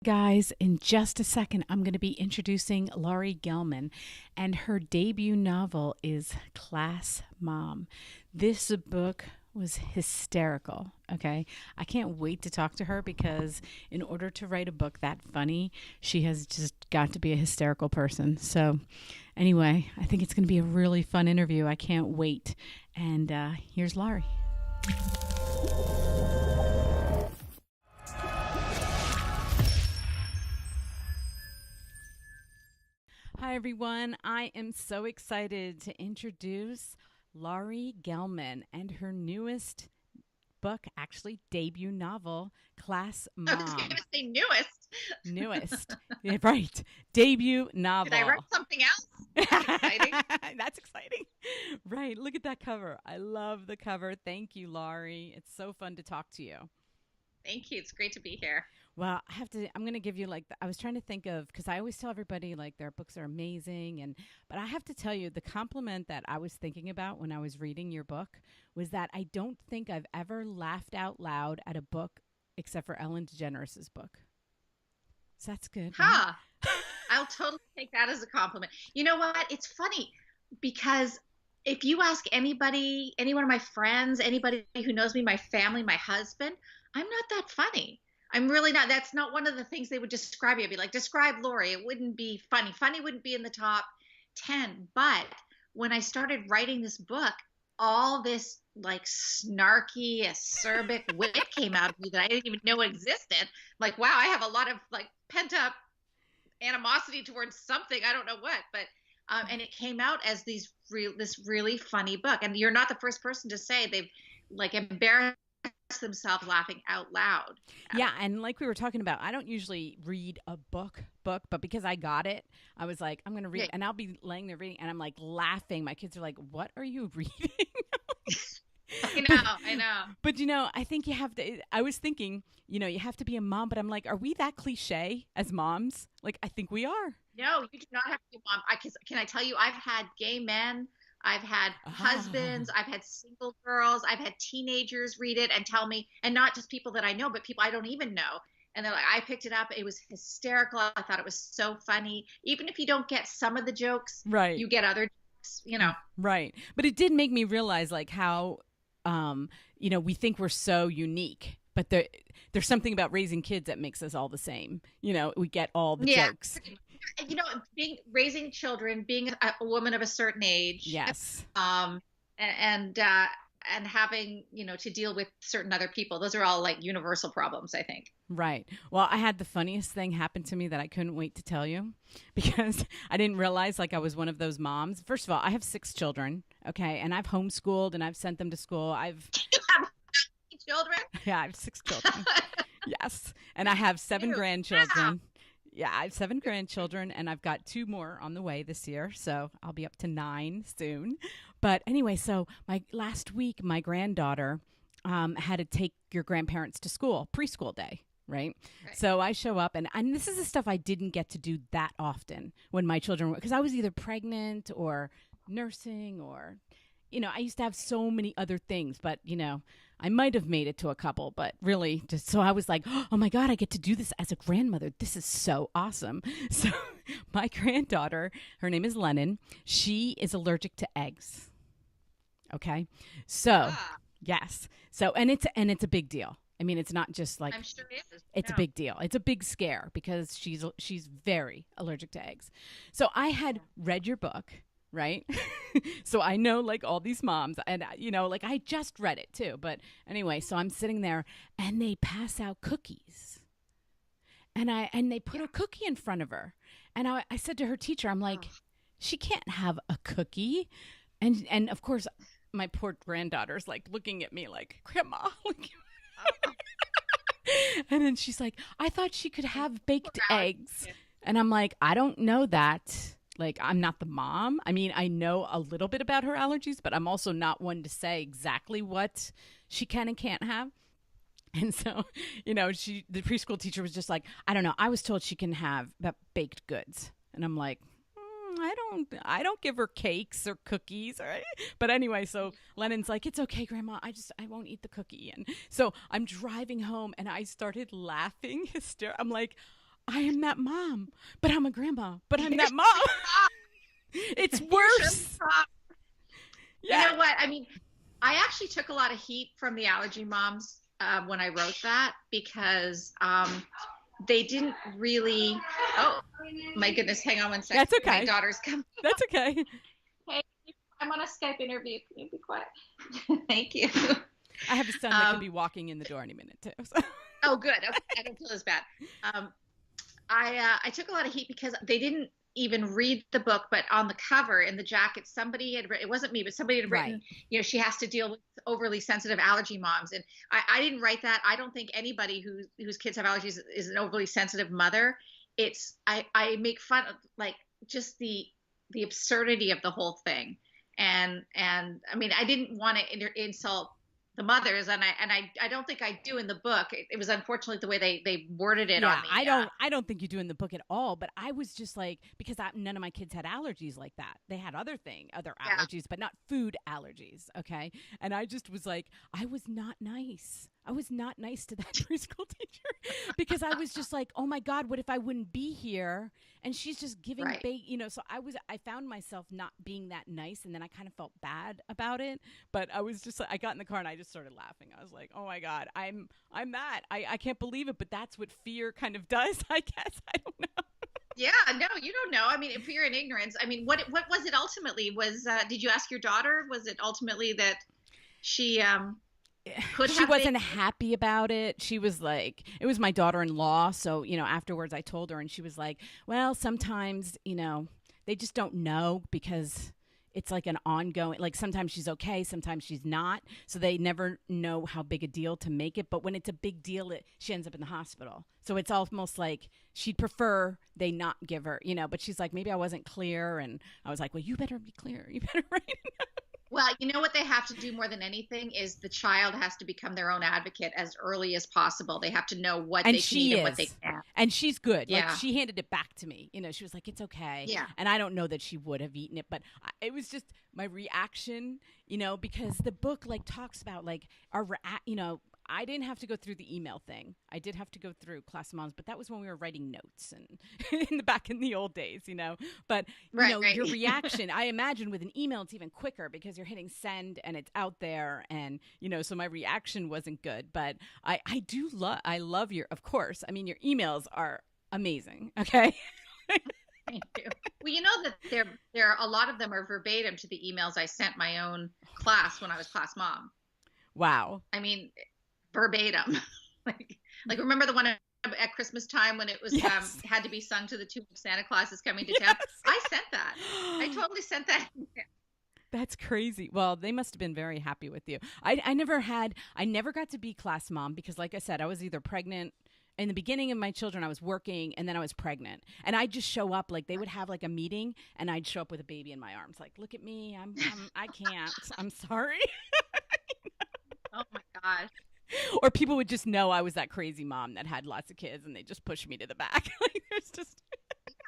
guys. In just a second, I'm going to be introducing Laurie Gelman, and her debut novel is Class Mom. This book was hysterical. Okay. I can't wait to talk to her because in order to write a book that funny, she has just got to be a hysterical person. So, anyway, I think it's going to be a really fun interview. I can't wait. And here's Laurie. Hi, everyone. I am so excited to introduce Laurie Gelman and her newest book, actually debut novel, Class I was Mom. going to say newest. Newest. Yeah, right. Debut novel. Did I write something else? That's exciting. That's exciting. Right. Look at that cover. I love the cover. Thank you, Laurie. It's so fun to talk to you. Thank you. It's great to be here. Well, I'm going to give you I was trying to think of, because I always tell everybody like their books are amazing. But I have to tell you, the compliment that I was thinking about when I was reading your book was that I don't think I've ever laughed out loud at a book except for Ellen DeGeneres' book. So that's good. Huh. I'll totally take that as a compliment. You know what? It's funny because if you ask anybody, any one of my friends, anybody who knows me, my family, my husband, I'm not that funny. I'm really not. That's not one of the things they would describe me. I'd be like, describe Laurie. It wouldn't be funny. Funny wouldn't be in the top 10. But when I started writing this book, all this like snarky, acerbic wit came out of me that I didn't even know existed. Like, wow, I have a lot of like pent up animosity towards something. I don't know what, but and it came out as this really funny book. And you're not the first person to say they've like embarrassed themselves laughing out loud. Yeah, and like we were talking about, I don't usually read a book, but because I got it, I was like, I'm going to read it, and I'll be laying there reading, and I'm like laughing. My kids are like, "What are you reading?" I know. But I think you have to. I was thinking, you have to be a mom, but I'm like, are we that cliche as moms? Like, I think we are. No, you do not have to be a mom. Can I tell you, I've had gay men. I've had husbands, I've had single girls, I've had teenagers read it and tell me, and not just people that I know, but people I don't even know. And they're like, I picked it up. It was hysterical. I thought it was so funny. Even if you don't get some of the jokes, right, you get other jokes, Right. But it did make me realize like how, we think we're so unique, but there's something about raising kids that makes us all the same. We get all the jokes. Raising children, being a woman of a certain age, yes, and having to deal with certain other people, those are all like universal problems, I think. Right. Well, I had the funniest thing happen to me that I couldn't wait to tell you because I didn't realize like I was one of those moms. First of all, I have 6 children, okay, and I've homeschooled and I've sent them to school. You have children? Yeah, I have 6 children. Yes, and I have 7 grandchildren. Wow. Yeah, I have 7 grandchildren, and I've got 2 more on the way this year, so I'll be up to 9 soon. But anyway, so last week, my granddaughter had to take your grandparents to school, preschool day, right? So I show up, and this is the stuff I didn't get to do that often when my children were, because I was either pregnant or nursing or, I used to have so many other things, but, I might have made it to a couple, but really just so I was like, oh my God, I get to do this as a grandmother. This is so awesome. So my granddaughter, her name is Lennon. She is allergic to eggs. Okay. So yes. So, and it's a big deal. I mean, it's not just like, I'm sure it is. It's a big deal. It's a big scare because she's very allergic to eggs. So I had read your book. Right. So I know like all these moms and, like I just read it too. But anyway, so I'm sitting there and they pass out cookies and they put a cookie in front of her. And I said to her teacher, I'm like, she can't have a cookie. And of course, my poor granddaughter's like looking at me like, Grandma. And then she's like, I thought she could have baked eggs. And I'm like, I don't know that. Like, I'm not the mom. I mean, I know a little bit about her allergies, but I'm also not one to say exactly what she can and can't have. And so, the preschool teacher was just like, I don't know. I was told she can have baked goods. And I'm like, I don't give her cakes or cookies. Right? But anyway, so Lennon's like, it's okay, Grandma. I won't eat the cookie. And so I'm driving home and I started laughing. I'm like, I am that mom, but I'm a grandma, but I'm that mom. It's worse. Yeah. You know what? I mean, I actually took a lot of heat from the allergy moms when I wrote that because they didn't really. Oh, my goodness. Hang on one second. That's okay. My daughter's coming. That's okay. Hey, I'm on a Skype interview. Can you be quiet? Thank you. I have a son that could be walking in the door any minute too. So. Oh, good. Okay. I don't feel as bad. I took a lot of heat because they didn't even read the book, but on the cover in the jacket, somebody had written, it wasn't me, but somebody had written, right. She has to deal with overly sensitive allergy moms. And I didn't write that. I don't think anybody whose kids have allergies is an overly sensitive mother. I make fun of like just the absurdity of the whole thing. And I mean, I didn't want to insult the mothers, and I don't think I do in the book. It was unfortunately the way they worded it. Yeah, on the, I don't think you do in the book at all. But I was just like, because none of my kids had allergies like that. They had other allergies, but not food allergies. Okay, and I just was like, I was not nice. I was not nice to that preschool teacher because I was just like, oh my God, what if I wouldn't be here? And she's just giving, so I found myself not being that nice. And then I kind of felt bad about it. But I was just, I got in the car and I just started laughing. I was like, oh my God, I'm that. I can't believe it. But that's what fear kind of does, I guess. I don't know. Yeah, no, you don't know. I mean, fear and ignorance. I mean, what was it ultimately? Did you ask your daughter? Was it ultimately that she she wasn't happy about it. She was like, it was my daughter-in-law. So, afterwards I told her and she was like, well, sometimes, they just don't know because it's like an ongoing, like sometimes she's okay, sometimes she's not. So they never know how big a deal to make it. But when it's a big deal, she ends up in the hospital. So it's almost like she'd prefer they not give her, but she's like, maybe I wasn't clear. And I was like, well, you better be clear. You better write it down. Well, you know what they have to do more than anything is the child has to become their own advocate as early as possible. They have to know what they can eat and what they can't. And she's good. Yeah. Like she handed it back to me. She was like, it's okay. Yeah. And I don't know that she would have eaten it, but it was just my reaction, because the book like talks about like I didn't have to go through the email thing. I did have to go through Class of Moms, but that was when we were writing notes and back in the old days, But your reaction, I imagine with an email, it's even quicker because you're hitting send and it's out there, and so my reaction wasn't good. But I love your, of course. I mean, your emails are amazing. Okay. Thank you. Well, you know that there a lot of them are verbatim to the emails I sent my own class when I was class mom. Wow. I mean, verbatim. like remember the one at Christmas time when it was had to be sung to the tune of Santa Claus is coming to town? I sent that. I totally sent that. That's crazy. Well, they must have been very happy with you. I never got to be class mom because, like I said, I was either pregnant. In the beginning of my children, I was working, and then I was pregnant. And I'd just show up, like, they would have, like, a meeting, and I'd show up with a baby in my arms. Like, look at me. I can't. I'm sorry. Oh, my gosh. Or people would just know I was that crazy mom that had lots of kids, and they just push me to the back. Like, there's just...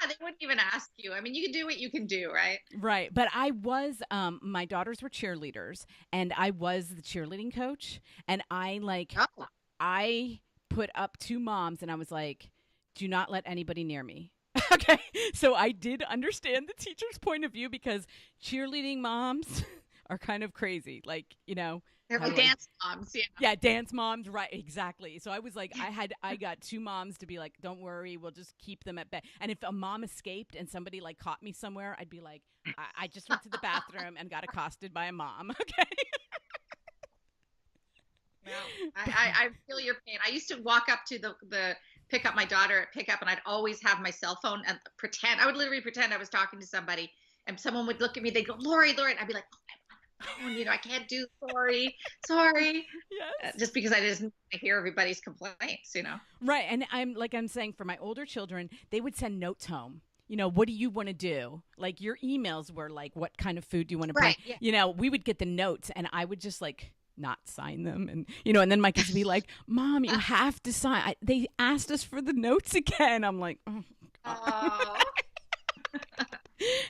Yeah, they wouldn't even ask you. I mean, you can do what you can do, right? Right. But I was, my daughters were cheerleaders, and I was the cheerleading coach. And I put up 2 moms, and I was like, do not let anybody near me. Okay. So I did understand the teacher's point of view because cheerleading moms are kind of crazy. Like, they're like dance moms. Yeah. Yeah. Dance moms. Right. Exactly. So I was like, I got 2 moms to be like, don't worry. We'll just keep them at bay. And if a mom escaped and somebody like caught me somewhere, I'd be like, I just went to the bathroom and got accosted by a mom. Okay. No, I feel your pain. I used to walk up to the pick up my daughter at pickup, and I'd always have my cell phone and pretend. I would literally pretend I was talking to somebody, and someone would look at me. They'd go, Laurie, and I'd be like, oh, I can't do sorry. Yes. Just because I didn't hear everybody's complaints, Right, and I'm saying for my older children, they would send notes home. What do you want to do? Like your emails were like, what kind of food do you want to bring? Right, yeah. We would get the notes, and I would just like not sign them, and and then my kids would be like, Mom, you have to sign. They asked us for the notes again. I'm like, oh.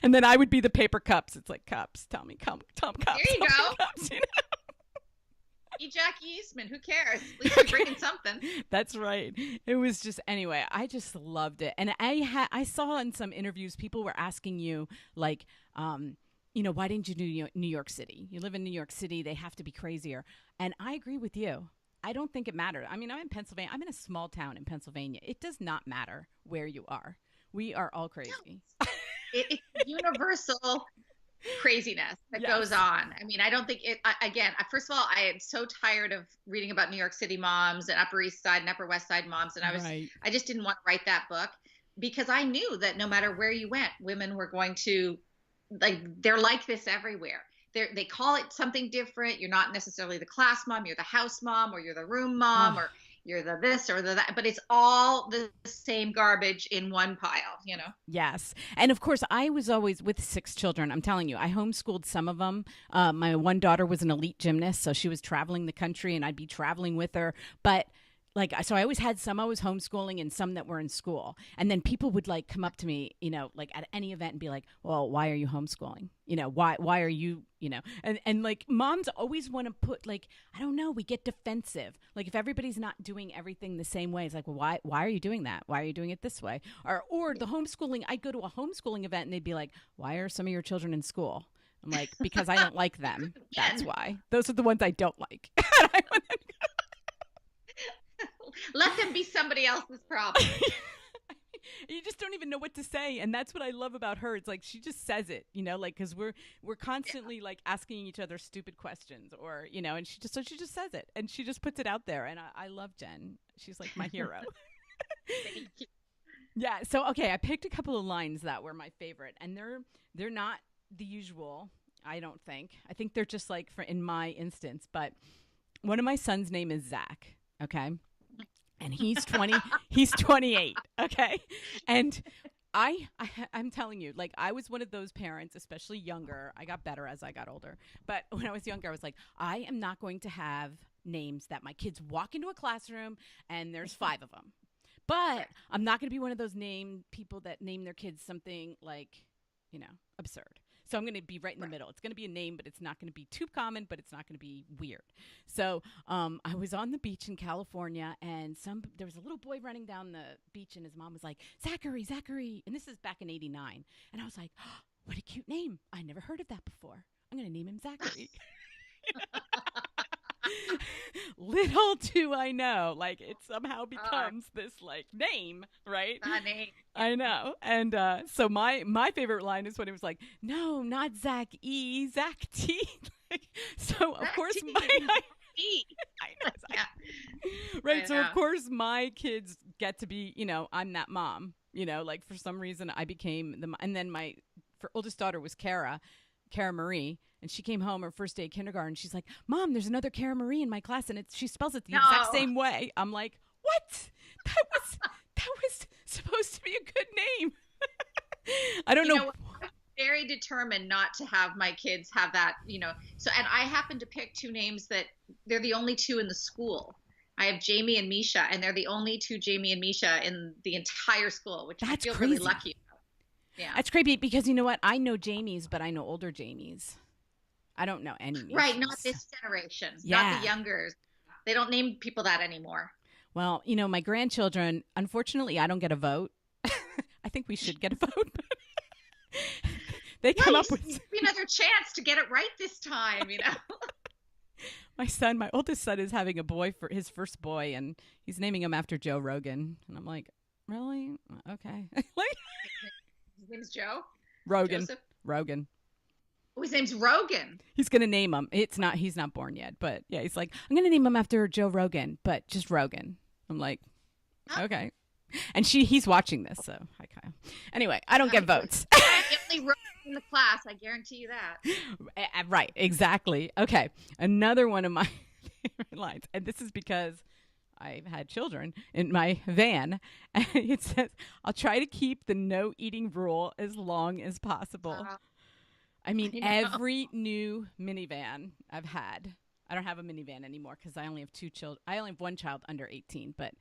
And then I would be the paper cups. It's like cups. Tell me, come cups. There you go. Cups, Be Jackie Eastman. Who cares? At least you're bringing something. That's right. It was just anyway. I just loved it, and I saw in some interviews people were asking you like, why didn't you do New York City? You live in New York City; they have to be crazier. And I agree with you. I don't think it matters. I mean, I'm in Pennsylvania. I'm in a small town in Pennsylvania. It does not matter where you are. We are all crazy. It's universal craziness that goes on. I mean, I don't think it, again, first of all, I am so tired of reading about New York City moms and Upper East Side and Upper West Side moms. And I just didn't want to write that book because I knew that no matter where you went, women were going to, they're like this everywhere. They call it something different. You're not necessarily the class mom, you're the house mom, or you're the room mom, or you're the this or the that, but it's all the same garbage in one pile, Yes. And of course, I was always with 6 children. I'm telling you, I homeschooled some of them. My one daughter was an elite gymnast, so she was traveling the country and I'd be traveling with her. But so I always had some I was homeschooling and some that were in school. And then people would come up to me, at any event and be like, well, why are you homeschooling? Why are you, and moms always want to put I don't know, we get defensive. If everybody's not doing everything the same way, it's like, well, why are you doing that? Why are you doing it this way? Or the homeschooling, I'd go to a homeschooling event and they'd be like, why are some of your children in school? I'm like, because I don't like them. That's why. Those are the ones I don't like. Let them be somebody else's problem. You just don't even know what to say, and that's what I love about her. It's she just says it, because we're constantly asking each other stupid questions, or and she just says it, and she just puts it out there, and I love Jen. She's my hero. Thank you. Yeah. So okay, I picked a couple of lines that were my favorite, and they're not the usual. I don't think. I think they're just in my instance, but one of my sons' name is Zach. Okay. And he's 20, he's 28. Okay. And I'm telling you, I was one of those parents, especially younger. I got better as I got older. But when I was younger, I was like, I am not going to have names that my kids walk into a classroom and there's 5 of them. But I'm not going to be one of those people that name their kids something absurd. So I'm going to be right in the middle. It's going to be a name, but it's not going to be too common, but it's not going to be weird. So I was on the beach in California, and there was a little boy running down the beach, and his mom was like, Zachary, Zachary. And this is back in 89. And I was like, oh, what a cute name. I never heard of that before. I'm going to name him Zachary. Little do I know, it somehow becomes this name, right? Name. I know. And so my favorite line is when it was like, no, not Zach E, Zach T. So of course T. I know, right. So of course my kids get to be, I'm that mom, for some reason I became and then my oldest daughter was Kara Marie, and she came home her first day of kindergarten. She's like, Mom, there's another Kara Marie in my class, and she spells it the exact same way. I'm like, what? That was supposed to be a good name. I don't know. I'm very determined not to have my kids have that, So, and I happen to pick 2 names that they're the only 2 in the school. I have Jamie and Misha, and they're the only 2 Jamie and Misha in the entire school, which I feel really lucky about. Yeah. That's crazy because you know what? I know Jamies, but I know older Jamies. I don't know any Mishas. Right, not this generation. Not the youngers. They don't name people that anymore. Well, my grandchildren, unfortunately, I don't get a vote. I think we should get a vote. They come up with another chance to get it right this time, My oldest son is having a boy for his first boy, and he's naming him after Joe Rogan. And I'm like, really? Okay. His name's Joe? Rogan. Joseph? Rogan. Oh, his name's Rogan. He's going to name him. He's not born yet, but yeah, he's like, I'm going to name him after Joe Rogan, but just Rogan. I'm like, okay. And he's watching this, so hi, Kyle. Anyway, I don't get votes. I'm the only Rogan in the class, I guarantee you that. Right, exactly. Okay, another one of my favorite lines, and this is because I've had children in my van, and it says, I'll try to keep the no eating rule as long as possible. I mean, every new minivan I've had, I don't have a minivan anymore because I only have 2 children. I only have 1 child under 18, but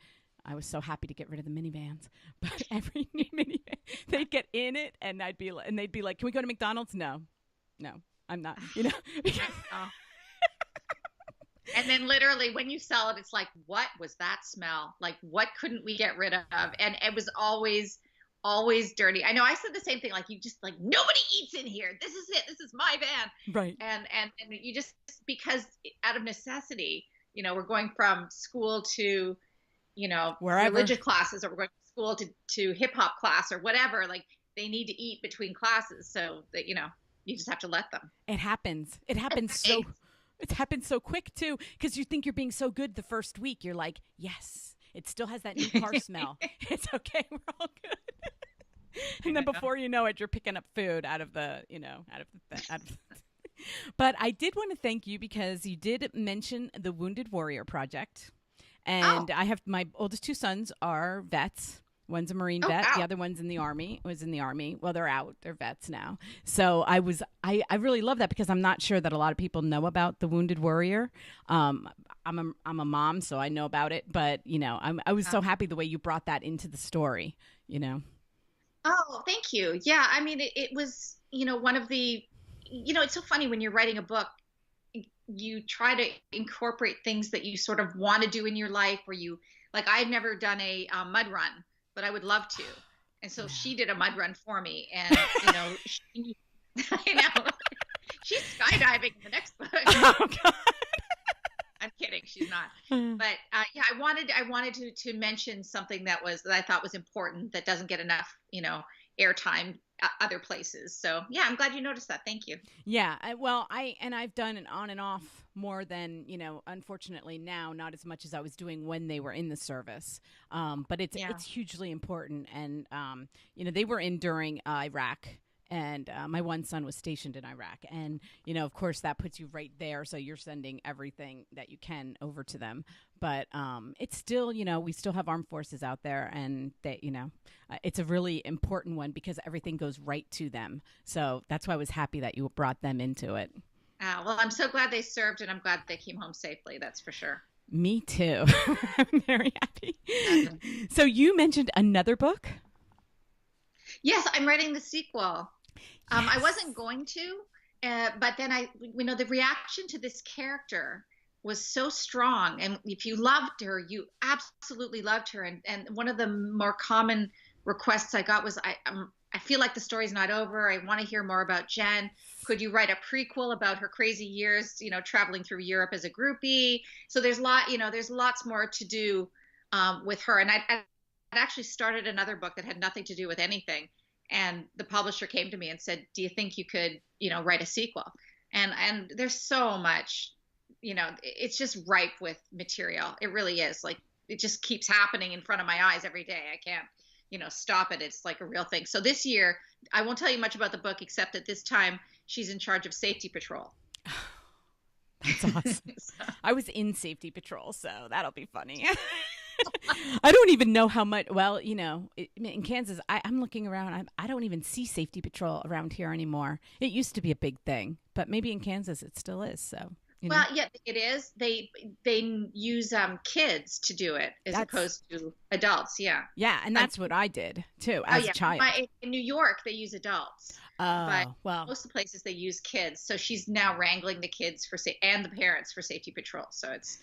I was so happy to get rid of the minivans. But every new minivan, they'd get in it, and they'd be like, can we go to McDonald's? No, I'm not, because And then literally when you sell it, it's like, what was that smell? Like, what couldn't we get rid of? And it was always dirty. I know I said the same thing. Like, you just like, nobody eats in here. This is it. This is my van. Right. And you just, because out of necessity, we're going from school to, Wherever. religious classes, or we're going to school to hip hop class or whatever. Like, they need to eat between classes. So that, you just have to let them. It happens. It happens so quick too, because you think you're being so good the first week. You're like, yes, it still has that new car smell. It's okay. We're all good. And then before you know it, you're picking up food out of the. But I did want to thank you because you did mention the Wounded Warrior Project. And I have, my oldest two sons are vets. One's a Marine vet. Wow. The other one's in the Army. Well, they're out. They're vets now. So I really love that because I'm not sure that a lot of people know about the Wounded Warrior. I'm a mom, so I know about it. But, I was so happy the way you brought that into the story, Oh, thank you. Yeah. I mean, it was, one of the, it's so funny when you're writing a book, you try to incorporate things that you sort of want to do in your life, where like, I've never done a mud run, but I would love to. And so she did a mud run for me. And, I know she's skydiving in the next book. Oh, God. I'm kidding. She's not. But yeah, I wanted to mention something that I thought was important, that doesn't get enough, airtime other places. So yeah, I'm glad you noticed that. Thank you. Yeah. I've done it on and off more than, unfortunately now, not as much as I was doing when they were in the service. But it's hugely important. And, they were in during Iraq. And my one son was stationed in Iraq. And, of course, that puts you right there. So you're sending everything that you can over to them. But it's still, we still have armed forces out there. And, it's a really important one because everything goes right to them. So that's why I was happy that you brought them into it. Well, I'm so glad they served, and I'm glad they came home safely. That's for sure. Me too. I'm very happy. So you mentioned another book? Yes, I'm writing the sequel. Yes. I wasn't going to, but then the reaction to this character was so strong. And if you loved her, you absolutely loved her. And one of the more common requests I got was, I feel like the story's not over. I want to hear more about Jen. Could you write a prequel about her crazy years, traveling through Europe as a groupie? So there's lots more to do with her. And I'd actually started another book that had nothing to do with anything. And the publisher came to me and said, do you think you could, write a sequel? And there's so much, it's just ripe with material. It really is. Like, it just keeps happening in front of my eyes every day. I can't, stop it. It's like a real thing. So this year, I won't tell you much about the book, except that this time she's in charge of safety patrol. That's awesome. I was in safety patrol, so that'll be funny. I don't even know how much. Well, in Kansas, I'm looking around. I don't even see safety patrol around here anymore. It used to be a big thing, but maybe in Kansas it still is. So, well, yeah, it is. They use kids to do it as opposed to adults. Yeah. Yeah, and that's what I did too as a child. In New York, they use adults. But well, most of the places they use kids. So she's now wrangling the kids and the parents for safety patrol. So it's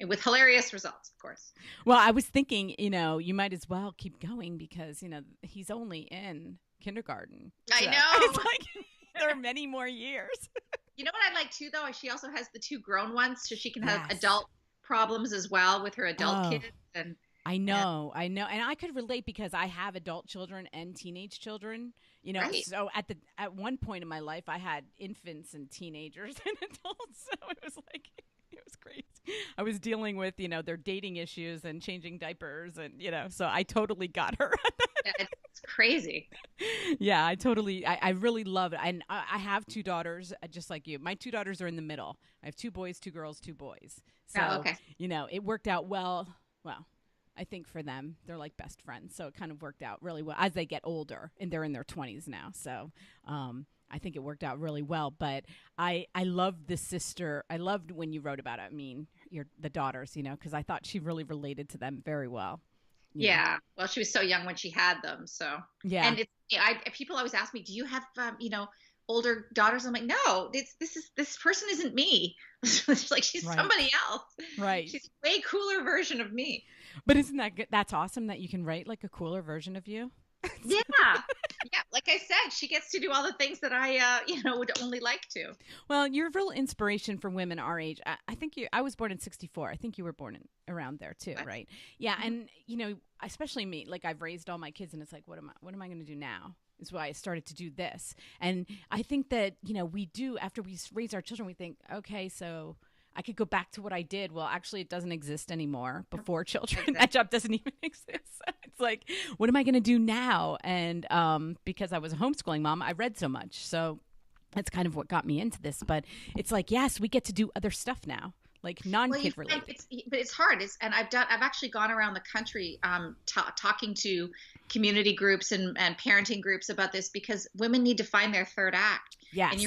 with hilarious results, of course. Well, I was thinking, you might as well keep going because, he's only in kindergarten. So. I know. It's like there are many more years. You know what I like too, though? She also has the two grown ones, so she can have adult problems as well with her adult kids. And I know. And I could relate because I have adult children and teenage children. Right. So at one point in my life, I had infants and teenagers and adults. So it was like... It was great. I was dealing with, their dating issues and changing diapers and, so I totally got her. It's crazy. Yeah, I really love it. And I have two daughters, just like you. My two daughters are in the middle. I have 2 boys, 2 girls, 2 boys. So, okay. It worked out well. Well, I think for them, they're like best friends. So it kind of worked out really well as they get older and they're in their 20s now. So, I think it worked out really well, but I loved the sister. I loved when you wrote about it. I mean, the daughters, because I thought she really related to them very well. Yeah. Well, she was so young when she had them. So, yeah. And people always ask me, do you have, older daughters. I'm like, no, this person isn't me. It's like she's Right. somebody else. Right. She's a way cooler version of me. But isn't that good? That's awesome that you can write like a cooler version of you. Yeah. Yeah. Like I said, she gets to do all the things that I, would only like to. Well, you're a real inspiration for women our age. I think I was born in 64. I think you were born around there too, What? right? Yeah. Mhm. And, especially me, like I've raised all my kids and it's like, what am I going to do now? Is why I started to do this. And I think that, we do, after we raise our children, we think, okay, so I could go back to what I did. Well, actually, it doesn't exist anymore before children. Exactly. That job doesn't even exist. It's like, what am I going to do now? And because I was a homeschooling mom, I read so much. So that's kind of what got me into this. But it's like, yes, we get to do other stuff now, like Well, non-kid related. but it's hard. And I've actually gone around the country, talking to community groups and parenting groups about this, because women need to find their third act. Yes. And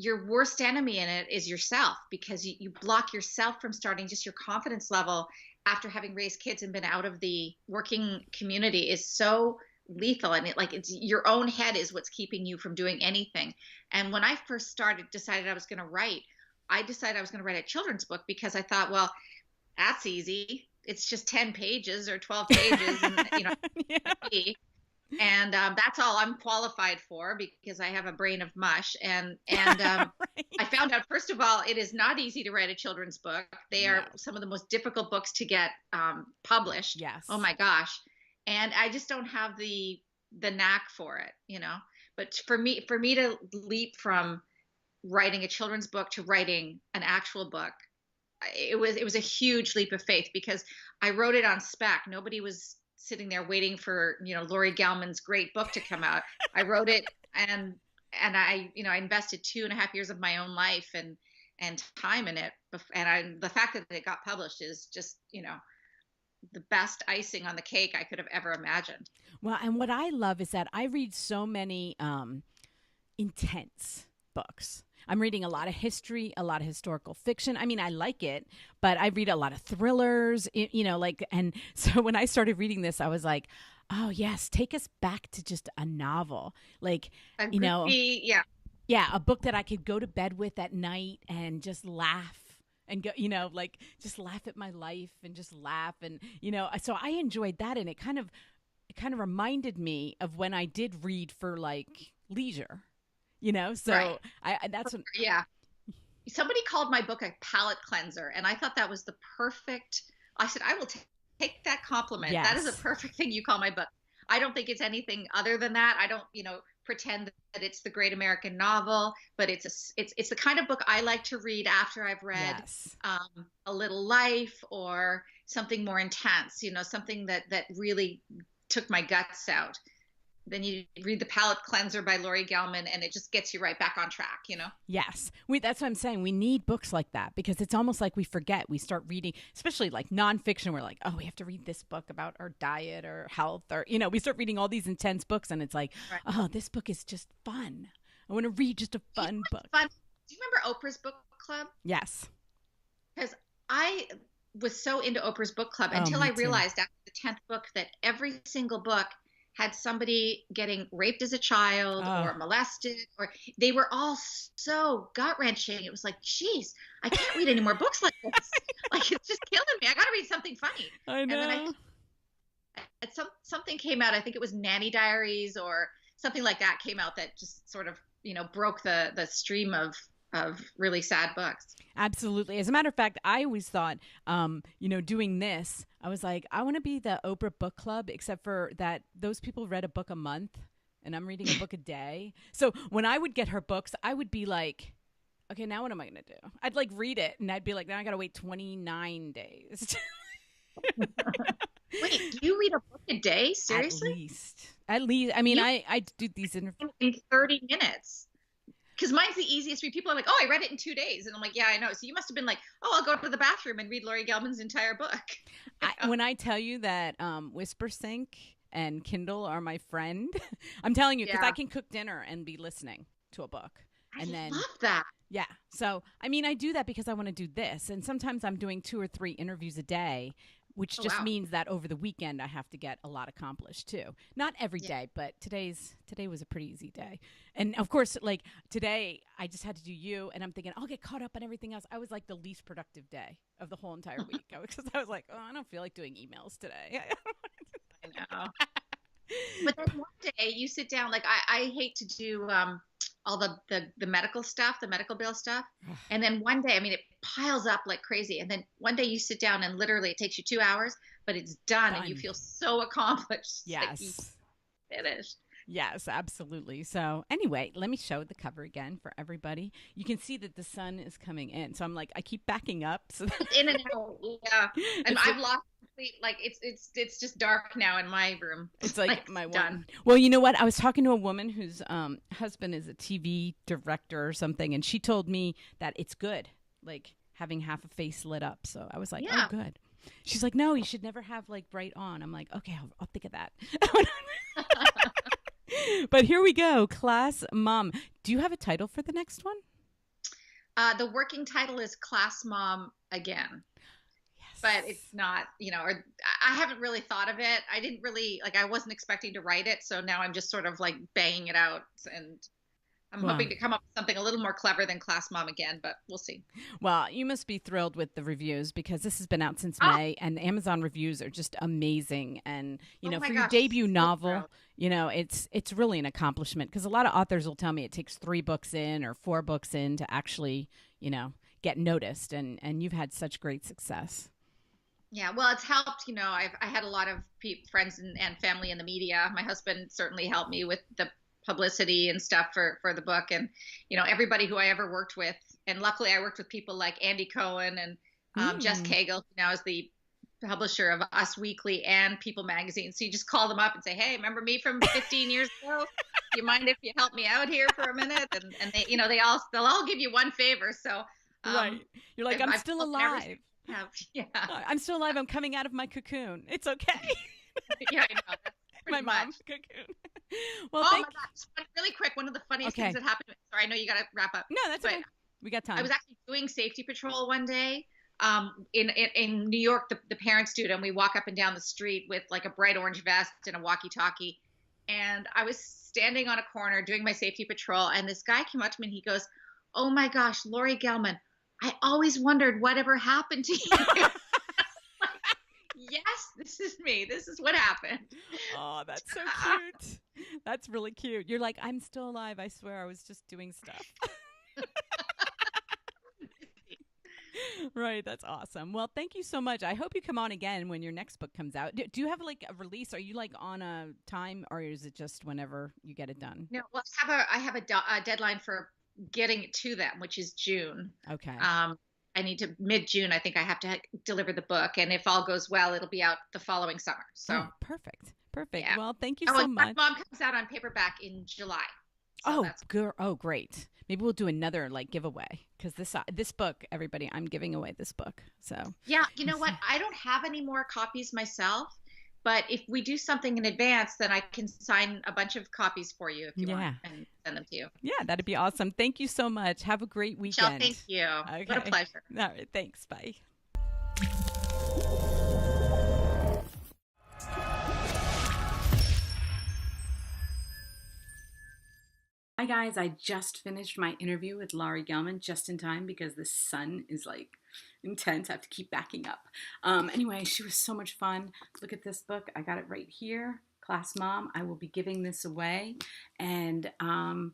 your worst enemy in it is yourself, because you block yourself from starting. Just your confidence level after having raised kids and been out of the working community is so lethal. And it's your own head is what's keeping you from doing anything. And when I first decided I was going to write, I decided I was going to write a children's book, because I thought, well, that's easy. It's just 10 pages or 12 pages. And, Yeah. and that's all I'm qualified for, because I have a brain of mush. And Right. I found out, first of all, it is not easy to write a children's book. They are No. some of the most difficult books to get published. Yes. Oh my gosh. And I just don't have the knack for it. But for me to leap from writing a children's book to writing an actual book, it was a huge leap of faith, because I wrote it on spec. Nobody was sitting there waiting for Laurie Gelman's great book to come out. I wrote it, and I invested 2.5 years of my own life and time in it, and the fact that it got published is just the best icing on the cake I could have ever imagined. Well, and what I love is that I read so many intense books. I'm reading a lot of history, a lot of historical fiction. I mean, I like it, but I read a lot of thrillers, and so when I started reading this, I was like, oh yes, take us back to just a novel. Like, Yeah. yeah, a book that I could go to bed with at night and just laugh and go, just laugh at my life and just laugh. And, so I enjoyed that. And it kind of reminded me of when I did read for like leisure. So Right. that's what, Yeah. Somebody called my book a palate cleanser, and I thought that was the perfect. I said, I will take that compliment. That is a yes, perfect thing you call my book. I don't think it's anything other than that. I don't, pretend that it's the great American novel, but it's the kind of book I like to read after I've read yes. A Little Life, or something more intense. Something that really took my guts out. Then you read The Palate Cleanser by Laurie Gelman, and it just gets you right back on track, Yes. That's what I'm saying. We need books like that, because it's almost like we forget. We start reading, especially like nonfiction. We're like, oh, we have to read this book about our diet or health, or, we start reading all these intense books, and it's like, Right. oh, this book is just fun. I want to read just a fun book. Fun. Do you remember Oprah's book club? Yes. Because I was so into Oprah's book club Oh, until me I too. realized after the 10th book that every single book had somebody getting raped as a child Oh. or molested, or they were all so gut wrenching. It was like, geez, I can't read any more books like this. Like, it's just killing me. I got to read something funny. I know. And then something came out. I think it was Nanny Diaries or something like that came out that just sort of, broke the stream of really sad books. Absolutely. As a matter of fact, I always thought, doing this, I was like, I want to be the Oprah book club, except for that those people read a book a month and I'm reading a book a day. So when I would get her books, I would be like, okay, now what am I going to do? I'd like read it and I'd be like, now I got to wait 29 days. Wait, you read a book a day? Seriously? At least. I mean, You- I do these interviews. In 30 minutes. Because mine's the easiest read. People are like, oh, I read it in 2 days. And I'm like, yeah, I know. So you must have been like, oh, I'll go to the bathroom and read Laurie Gelman's entire book. When I tell you that WhisperSync and Kindle are my friend, I'm telling you, because Yeah. I can cook dinner and be listening to a book. And then, love that. yeah. So, I mean, I do that because I want to do this. And sometimes I'm doing 2 or 3 interviews a day which Oh, just wow. means that over the weekend I have to get a lot accomplished too. Not every Yeah. day, but today was a pretty easy day. And of course, like today I just had to do you, and I'm thinking I'll get caught up on everything else. I was like the least productive day of the whole entire week because I was like, oh, I don't feel like doing emails today. I know. But then one day you sit down, like I hate to do all the medical stuff, the medical bill stuff. And then one day, I mean, it piles up like crazy. And then one day you sit down and literally it takes you 2 hours, but it's done and you Done. feel so accomplished. It's like you Yes. finished. Yes, absolutely. So, anyway, let me show the cover again for everybody. You can see that the sun is coming in. So, I'm like, I keep backing up. So, It's in and out. Yeah. And it's I've lost complete, like it's just dark now in my room. It's Like like it's my done. one. Well, you know what? I was talking to a woman whose husband is a TV director or something, and she told me that it's good, like having half a face lit up. So I was like, oh, Yeah. good. She's like, no, you should never have like bright on. I'm like, okay, I'll think of that. But here we go. Class Mom. Do you have a title for the next one? The working title is Class Mom Again. But Yes. it's not, or I haven't really thought of it. I didn't really like, I wasn't expecting to write it. So now I'm just sort of like banging it out, and I'm Well, hoping to come up with something a little more clever than Class Mom Again, but we'll see. Well, you must be thrilled with the reviews because this has been out since Oh, May, and the Amazon reviews are just amazing. And oh my for your gosh. debut So novel, thrilled. it's really an accomplishment because a lot of authors will tell me it takes 3 books in or 4 books in to actually, get noticed, and you've had such great success. Yeah, well, it's helped. I had a lot of friends and family in the media. My husband certainly helped me with the publicity and stuff for the book, and everybody who I ever worked with. And luckily, I worked with people like Andy Cohen and Jess Mm. Cagle, who now is the publisher of Us Weekly and People Magazine. So you just call them up and say, "Hey, remember me from 15 years ago? Do you mind if you help me out here for a minute?" And they, they'll all give you one favor. So Right. You're like, I'm I've still helped in every alive. have. Yeah. I'm still alive. I'm coming out of my cocoon. It's okay. Yeah, I know. That's My pretty mom's much. cocoon. Well, Oh my thank gosh. Really quick, one of the funniest Okay. things that happened. Sorry, I know you got to wrap up, No, that's but okay. We got I was time. actually doing safety patrol one day in New York. The parents do it, and we walk up and down the street with like a bright orange vest and a walkie-talkie. And I was standing on a corner doing my safety patrol, and this guy came up to me and he goes, "Oh my gosh, Laurie Gelman, I always wondered whatever happened to you." Yes, this is me. This is what happened. Oh, that's so cute. That's really cute. You're like, I'm still alive. I swear I was just doing stuff. Right. That's awesome. Well, thank you so much. I hope you come on again when your next book comes out. Do you have like a release? Are you like on a time or is it just whenever you get it done? No, well, I have a deadline for getting it to them, which is June. Okay. I need to mid-June. I think I have to deliver the book, and if all goes well, it'll be out the following summer. So, Oh, perfect. Perfect. yeah. Well, thank you Oh, so and much. Mom comes out on paperback in July. So Oh, that's girl. Oh, great. Maybe we'll do another like giveaway because this book, everybody, I'm giving away this book. So yeah. You know what? I don't have any more copies myself, but if we do something in advance, then I can sign a bunch of copies for you if you want yeah, and send them to you. yeah, that'd be awesome. Thank you so much. Have a great Michelle, weekend. thank you. What a Okay. pleasure. All right. Thanks. Bye. Hi guys, I just finished my interview with Laurie Gelman just in time because the sun is like intense. I have to keep backing up. Anyway, she was so much fun. Look at this book. I got it right here. Class Mom. I will be giving this away, and I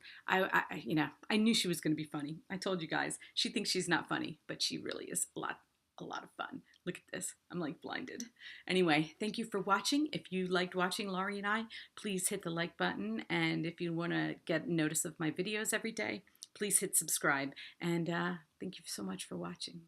knew she was going to be funny. I told you guys. She thinks she's not funny, but she really is a lot of fun. Look at this. I'm like blinded. Anyway, thank you for watching. If you liked watching Laurie and I, please hit the like button. And if you want to get notice of my videos every day, please hit subscribe. And thank you so much for watching.